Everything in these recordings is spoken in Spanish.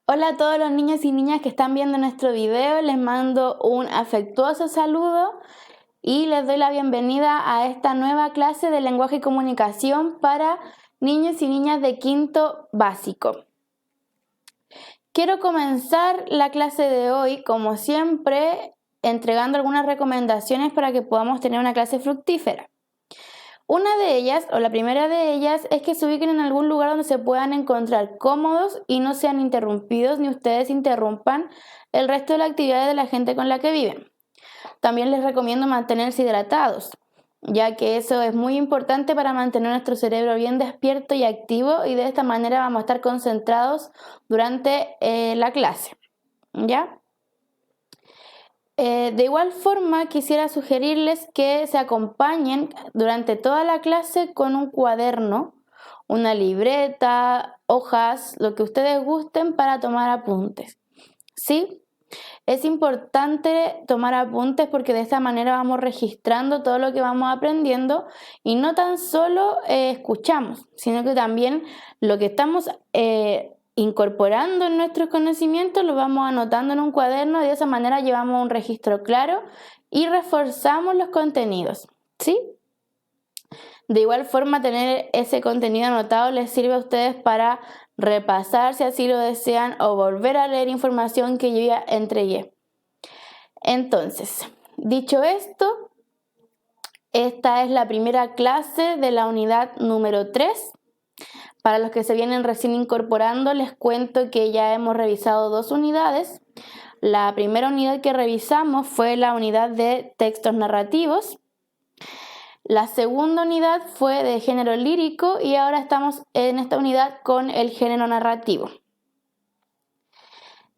Hola a todos los niños y niñas que están viendo nuestro video, les mando un afectuoso saludo y les doy la bienvenida a esta nueva clase de lenguaje y comunicación para niños y niñas de quinto básico. Quiero comenzar la clase de hoy, como siempre, entregando algunas recomendaciones para que podamos tener una clase fructífera. Una de ellas, o la primera de ellas, es que se ubiquen en algún lugar donde se puedan encontrar cómodos y no sean interrumpidos ni ustedes interrumpan el resto de la actividad de la gente con la que viven. También les recomiendo mantenerse hidratados, ya que eso es muy importante para mantener nuestro cerebro bien despierto y activo y de esta manera vamos a estar concentrados durante la clase, ¿ya? De igual forma, quisiera sugerirles que se acompañen durante toda la clase con un cuaderno, una libreta, hojas, lo que ustedes gusten para tomar apuntes. ¿Sí? Es importante tomar apuntes porque de esta manera vamos registrando todo lo que vamos aprendiendo y no tan solo escuchamos, sino que también lo que estamos incorporando en nuestros conocimientos lo vamos anotando en un cuaderno y de esa manera llevamos un registro claro y reforzamos los contenidos, ¿sí? De igual forma, tener ese contenido anotado les sirve a ustedes para repasar si así lo desean o volver a leer información que yo ya entregué. Entonces, dicho esto, esta es la primera clase de la unidad número 3. Para los que se vienen recién incorporando, les cuento que ya hemos revisado 2 unidades. La primera unidad que revisamos fue la unidad de textos narrativos. La segunda unidad fue de género lírico y ahora estamos en esta unidad con el género narrativo.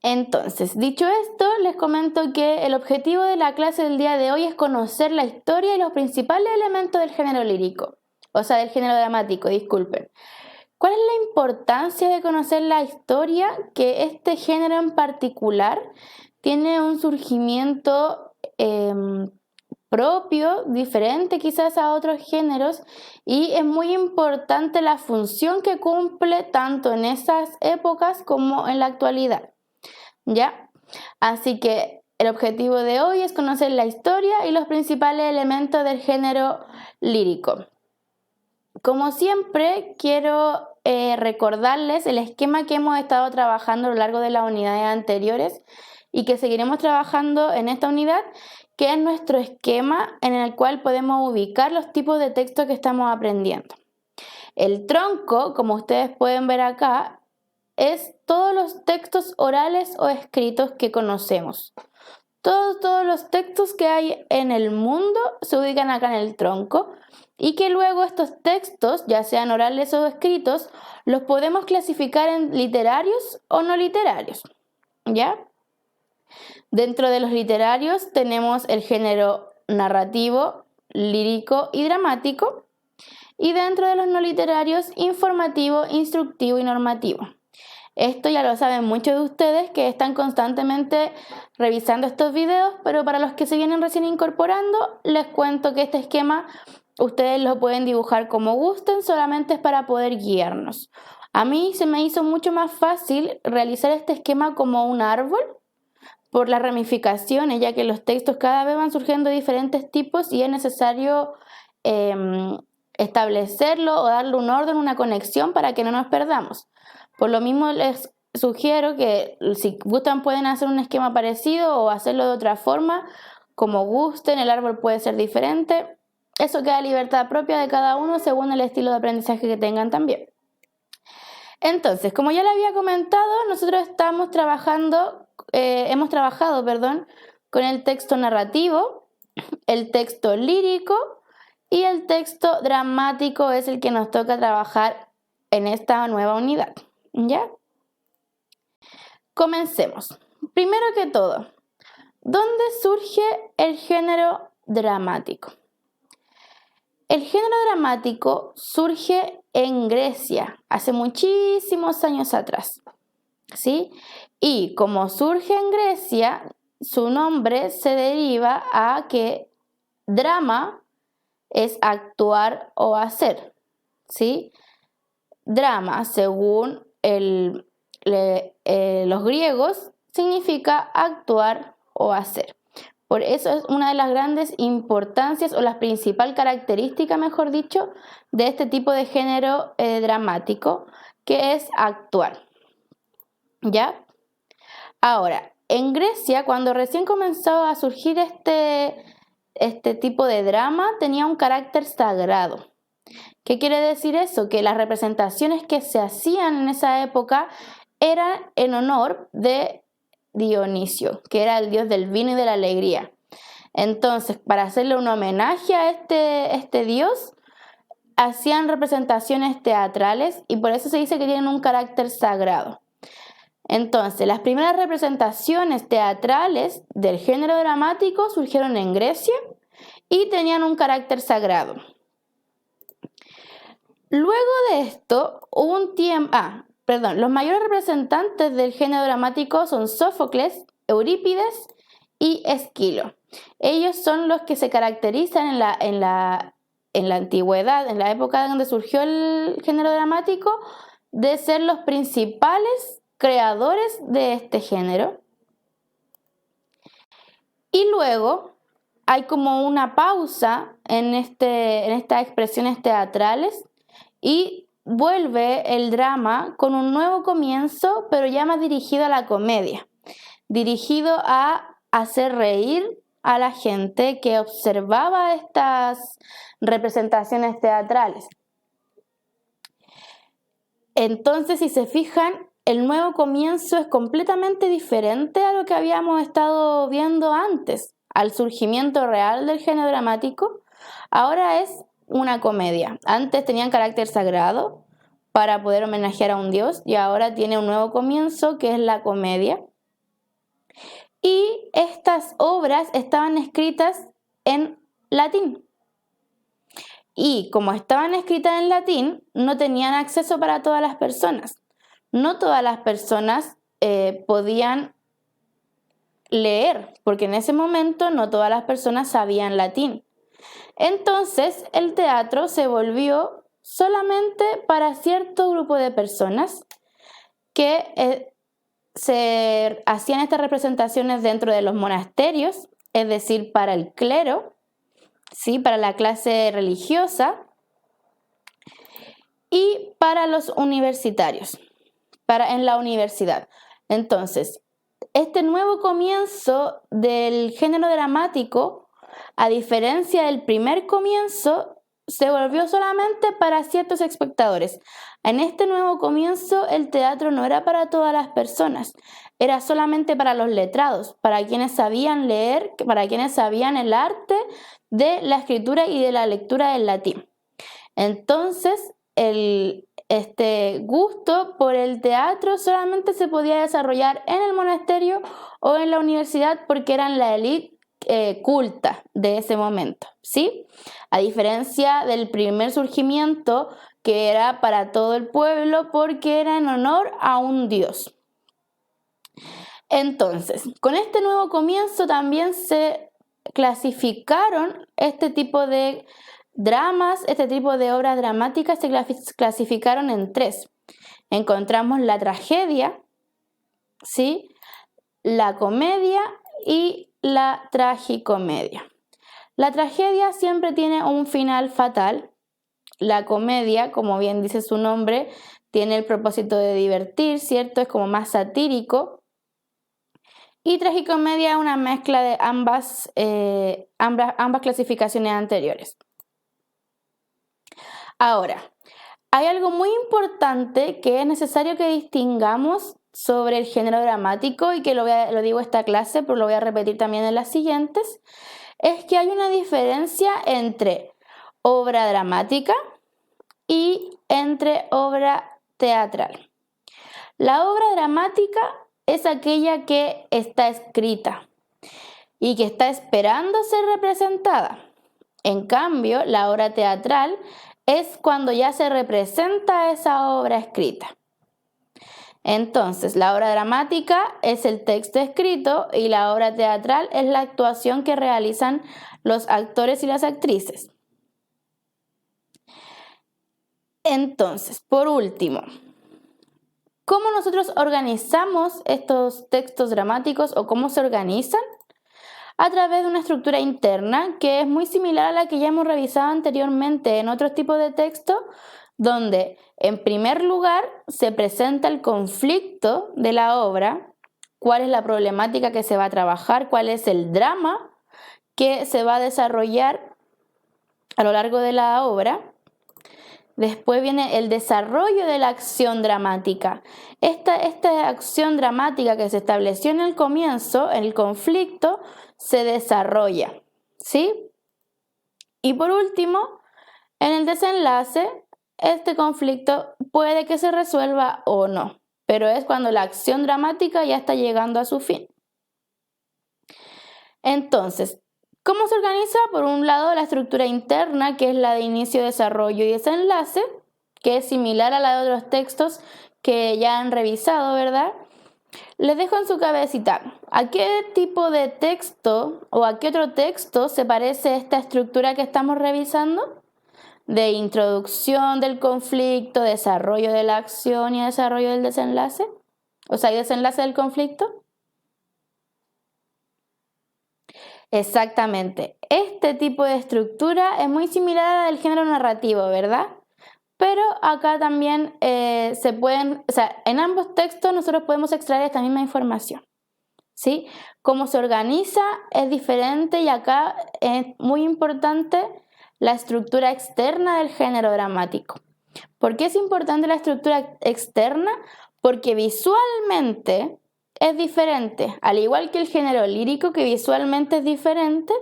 Entonces, dicho esto, les comento que el objetivo de la clase del día de hoy es conocer la historia y los principales elementos del género lírico, o sea, del género dramático, disculpen. ¿Cuál es la importancia de conocer la historia? Que este género en particular tiene un surgimiento propio, diferente quizás a otros géneros, y es muy importante la función que cumple tanto en esas épocas como en la actualidad. ¿Ya? Así que el objetivo de hoy es conocer la historia y los principales elementos del género lírico. Como siempre, quiero recordarles el esquema que hemos estado trabajando a lo largo de las unidades anteriores y que seguiremos trabajando en esta unidad, que es nuestro esquema en el cual podemos ubicar los tipos de texto que estamos aprendiendo. El tronco, como ustedes pueden ver acá, es todos los textos orales o escritos que conocemos. Todos los textos que hay en el mundo se ubican acá en el tronco y que luego estos textos, ya sean orales o escritos, los podemos clasificar en literarios o no literarios, ¿ya? Dentro de los literarios tenemos el género narrativo, lírico y dramático, y dentro de los no literarios, informativo, instructivo y normativo. Esto ya lo saben muchos de ustedes que están constantemente revisando estos videos, pero para los que se vienen recién incorporando, les cuento que este esquema ustedes lo pueden dibujar como gusten, solamente es para poder guiarnos. A mí se me hizo mucho más fácil realizar este esquema como un árbol por las ramificaciones, ya que los textos cada vez van surgiendo de diferentes tipos y es necesario establecerlo o darle un orden, una conexión para que no nos perdamos. Por lo mismo les sugiero que si gustan pueden hacer un esquema parecido o hacerlo de otra forma, como gusten, el árbol puede ser diferente. Eso queda a libertad propia de cada uno según el estilo de aprendizaje que tengan también. Entonces, como ya le había comentado, nosotros hemos trabajado, con el texto narrativo, el texto lírico y el texto dramático es el que nos toca trabajar en esta nueva unidad. ¿Ya? Comencemos. Primero que todo, ¿dónde surge el género dramático? El género dramático surge en Grecia, hace muchísimos años atrás, ¿sí? Y como surge en Grecia, su nombre se deriva a que drama es actuar o hacer, ¿sí? Drama, según el los griegos significa actuar o hacer. Por eso es una de las grandes importancias o la principal característica, mejor dicho, de este tipo de género dramático, que es actuar. ¿Ya? Ahora, en Grecia, cuando recién comenzó a surgir este tipo de drama, tenía un carácter sagrado. ¿Qué quiere decir eso? Que las representaciones que se hacían en esa época eran en honor de Dionisio, que era el dios del vino y de la alegría. Entonces, para hacerle un homenaje a este dios, hacían representaciones teatrales y por eso se dice que tienen un carácter sagrado. Entonces, las primeras representaciones teatrales del género dramático surgieron en Grecia y tenían un carácter sagrado. Luego de esto, hubo un tiempo... los mayores representantes del género dramático son Sófocles, Eurípides y Esquilo. Ellos son los que se caracterizan en la antigüedad, en la época donde surgió el género dramático, de ser los principales creadores de este género. Y luego hay como una pausa en estas expresiones teatrales y vuelve el drama con un nuevo comienzo, pero ya más dirigido a la comedia, dirigido a hacer reír a la gente que observaba estas representaciones teatrales. Entonces, si se fijan, el nuevo comienzo es completamente diferente a lo que habíamos estado viendo antes, al surgimiento real del género dramático. Ahora es una comedia. Antes tenían carácter sagrado para poder homenajear a un dios y ahora tiene un nuevo comienzo que es la comedia. Y estas obras estaban escritas en latín. Y como estaban escritas en latín, no tenían acceso para todas las personas. No todas las personas podían leer, porque en ese momento no todas las personas sabían latín. Entonces, el teatro se volvió solamente para cierto grupo de personas que se hacían estas representaciones dentro de los monasterios, es decir, para el clero, ¿sí? Para la clase religiosa y para los universitarios, en la universidad. Entonces, este nuevo comienzo del género dramático, a diferencia del primer comienzo, se volvió solamente para ciertos espectadores. En este nuevo comienzo, el teatro no era para todas las personas, era solamente para los letrados, para quienes sabían leer, para quienes sabían el arte de la escritura y de la lectura del latín. Entonces, este gusto por el teatro solamente se podía desarrollar en el monasterio o en la universidad porque eran la élite culta de ese momento, ¿sí? A diferencia del primer surgimiento que era para todo el pueblo porque era en honor a un dios. Entonces, con este nuevo comienzo también se clasificaron este tipo de dramas, este tipo de obras dramáticas se clasificaron en 3. Encontramos la tragedia, ¿sí? La comedia y la tragicomedia. La tragedia siempre tiene un final fatal. La comedia, como bien dice su nombre, tiene el propósito de divertir, ¿cierto? Es como más satírico. Y tragicomedia es una mezcla de ambas clasificaciones anteriores. Ahora, hay algo muy importante que es necesario que distingamos sobre el género dramático y que lo digo en esta clase, pero lo voy a repetir también en las siguientes, es que hay una diferencia entre obra dramática y entre obra teatral. La obra dramática es aquella que está escrita y que está esperando ser representada. En cambio, la obra teatral es cuando ya se representa esa obra escrita. Entonces, la obra dramática es el texto escrito y la obra teatral es la actuación que realizan los actores y las actrices. Entonces, por último, ¿Cómo nosotros organizamos estos textos dramáticos o cómo se organizan? A través de una estructura interna que es muy similar a la que ya hemos revisado anteriormente en otros tipos de texto, donde en primer lugar se presenta el conflicto de la obra, cuál es la problemática que se va a trabajar, cuál es el drama que se va a desarrollar a lo largo de la obra. Después viene el desarrollo de la acción dramática. Esta acción dramática que se estableció en el comienzo, el conflicto, se desarrolla, ¿sí? Y por último, en el desenlace, este conflicto puede que se resuelva o no, pero es cuando la acción dramática ya está llegando a su fin. Entonces, ¿cómo se organiza? Por un lado, la estructura interna, que es la de inicio, desarrollo y desenlace, que es similar a la de otros textos que ya han revisado, ¿verdad? Les dejo en su cabecita, ¿a qué tipo de texto o a qué otro texto se parece esta estructura que estamos revisando? De introducción del conflicto, desarrollo de la acción y desarrollo del desenlace. O sea, ¿y desenlace del conflicto? Exactamente. Este tipo de estructura es muy similar a la del género narrativo, ¿verdad? Pero acá también en ambos textos nosotros podemos extraer esta misma información, ¿sí? Cómo se organiza es diferente y acá es muy importante la estructura externa del género dramático. ¿Por qué es importante la estructura externa? Porque visualmente es diferente, al igual que el género lírico, que visualmente es diferente,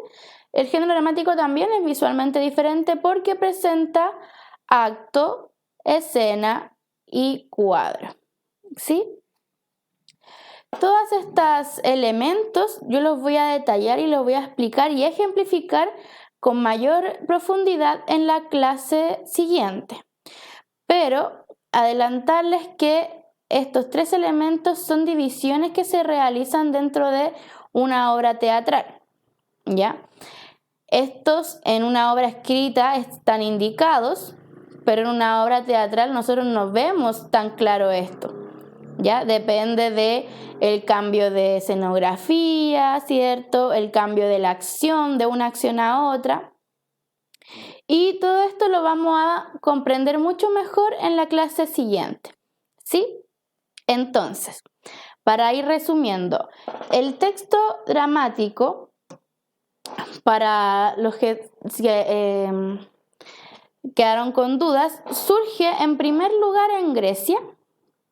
el género dramático también es visualmente diferente porque presenta acto, escena y cuadro, ¿sí? Todos estos elementos yo los voy a detallar y los voy a explicar y ejemplificar con mayor profundidad en la clase siguiente. Pero adelantarles que estos tres elementos son divisiones que se realizan dentro de una obra teatral, ¿ya? Estos en una obra escrita están indicados, pero en una obra teatral nosotros no vemos tan claro esto, ¿ya? Depende del cambio de escenografía, ¿cierto? El cambio de la acción, de una acción a otra. Y todo esto lo vamos a comprender mucho mejor en la clase siguiente, ¿sí? Entonces, para ir resumiendo, el texto dramático, para los que quedaron con dudas, surge en primer lugar en Grecia,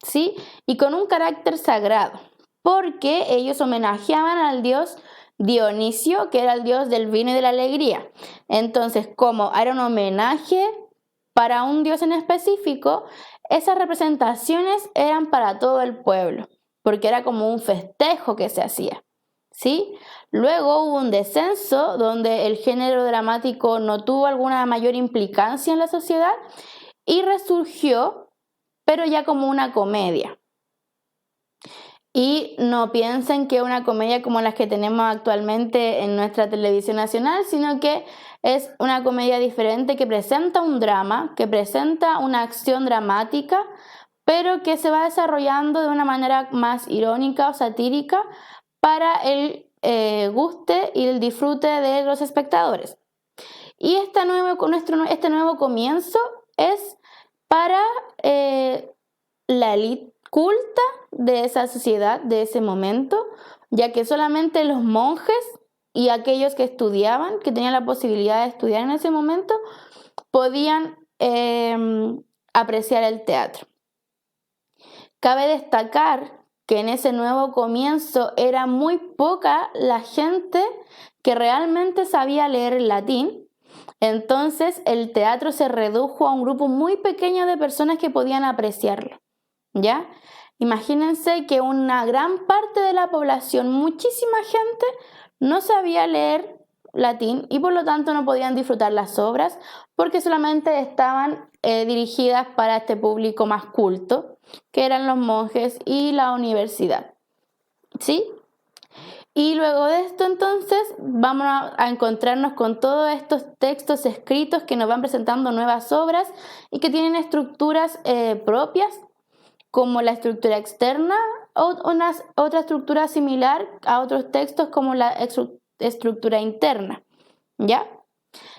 ¿sí? Y con un carácter sagrado, porque ellos homenajeaban al dios Dionisio, que era el dios del vino y de la alegría. Entonces, como era un homenaje para un dios en específico, esas representaciones eran para todo el pueblo, porque era como un festejo que se hacía, ¿sí? Luego hubo un descenso donde el género dramático no tuvo alguna mayor implicancia en la sociedad y resurgió, pero ya como una comedia. Y no piensen que es una comedia como las que tenemos actualmente en nuestra televisión nacional, sino que es una comedia diferente que presenta un drama, que presenta una acción dramática, pero que se va desarrollando de una manera más irónica o satírica para el guste y el disfrute de los espectadores. Y este nuevo comienzo es para la élite culta de esa sociedad, de ese momento, ya que solamente los monjes y aquellos que estudiaban, que tenían la posibilidad de estudiar en ese momento, podían apreciar el teatro. Cabe destacar que en ese nuevo comienzo era muy poca la gente que realmente sabía leer el latín, entonces el teatro se redujo a un grupo muy pequeño de personas que podían apreciarlo, ¿ya? Imagínense que una gran parte de la población, muchísima gente, no sabía leer latín y por lo tanto no podían disfrutar las obras porque solamente estaban dirigidas para este público más culto, que eran los monjes y la universidad, ¿sí? Y luego de esto entonces vamos a encontrarnos con todos estos textos escritos que nos van presentando nuevas obras y que tienen estructuras propias, como la estructura externa o otra estructura similar a otros textos como la estructura interna, ¿ya?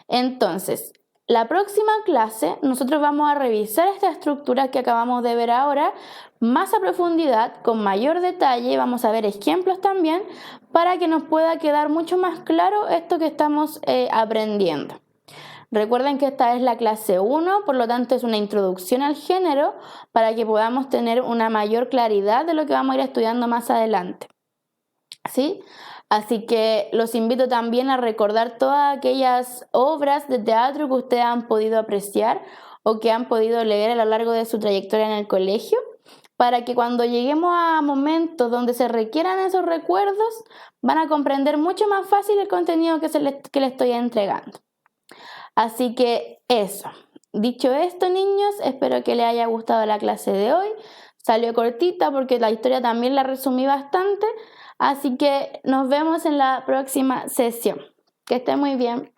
Entonces, la próxima clase nosotros vamos a revisar esta estructura que acabamos de ver ahora más a profundidad, con mayor detalle, vamos a ver ejemplos también para que nos pueda quedar mucho más claro esto que estamos aprendiendo. Recuerden que esta es la clase 1, por lo tanto es una introducción al género para que podamos tener una mayor claridad de lo que vamos a ir estudiando más adelante, ¿sí? Así que los invito también a recordar todas aquellas obras de teatro que ustedes han podido apreciar o que han podido leer a lo largo de su trayectoria en el colegio, para que cuando lleguemos a momentos donde se requieran esos recuerdos, van a comprender mucho más fácil el contenido que les estoy entregando. Así que eso. Dicho esto, niños, espero que les haya gustado la clase de hoy. Salió cortita porque la historia también la resumí bastante. Así que nos vemos en la próxima sesión. Que estén muy bien.